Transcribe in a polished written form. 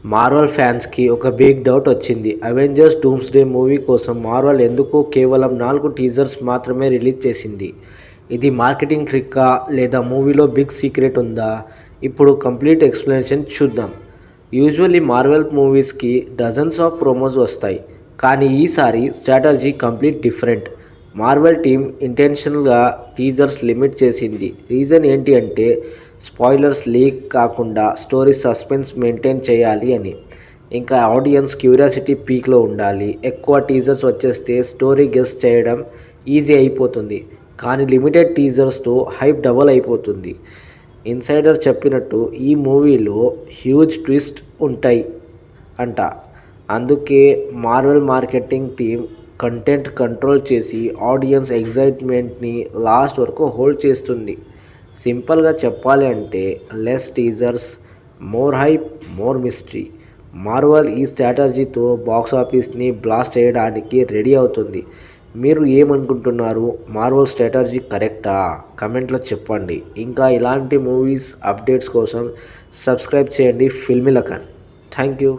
Marvel ఫ్యాన్స్కి ఒక big doubt వచ్చింది. అవెంజర్స్ డూమ్స్డే మూవీ కోసం మార్వెల్ ఎందుకు కేవలం 4 టీజర్స్ మాత్రమే రిలీజ్ చేసింది? ఇది మార్కెటింగ్ ట్రిక్కా లేదా మూవీలో బిగ్ సీక్రెట్ ఉందా? ఇప్పుడు కంప్లీట్ ఎక్స్ప్లెనేషన్ చూద్దాం. యూజువల్లీ మార్వెల్ మూవీస్కి డజన్స్ ఆఫ్ ప్రోమోస్ వస్తాయి, కానీ ఈసారి strategy complete different. Marvel team ఇంటెన్షనల్గా టీజర్స్ లిమిట్ చేసింది. రీజన్ ఏంటి అంటే స్పాయిలర్స్ లీక్ కాకుండా స్టోరీ సస్పెన్స్ మెయింటైన్ చేయాలి అని. ఇంకా ఆడియన్స్ క్యూరియాసిటీ పీక్లో ఉండాలి. ఎక్కువ టీజర్స్ వచ్చేస్తే స్టోరీ గెస్ చేయడం ఈజీ అయిపోతుంది, కానీ లిమిటెడ్ టీజర్స్తో హైప్ డబల్ అయిపోతుంది. ఇన్సైడర్ చెప్పినట్టు ఈ మూవీలో హ్యూజ్ ట్విస్ట్ ఉంటాయి అంట. అందుకే Marvel marketing team content control చేసి ఆడియన్స్ ఎగ్జైట్మెంట్ని లాస్ట్ వరకు హోల్డ్ చేస్తుంది. సింపుల్గా చెప్పాలి అంటే less teasers, more hype, more mystery. Marvel ఈ స్ట్రాటజీతో బాక్స్ ఆఫీస్ని బ్లాస్ట్ చేయడానికి రెడీ అవుతుంది. మీరు ఏమనుకుంటున్నారు? మార్వెల్ స్ట్రాటజీ కరెక్టా? కమెంట్లో చెప్పండి. ఇంకా ఇలాంటి మూవీస్ అప్డేట్స్ కోసం సబ్స్క్రైబ్ చేయండి ఫిల్మిలకన్. Thank you.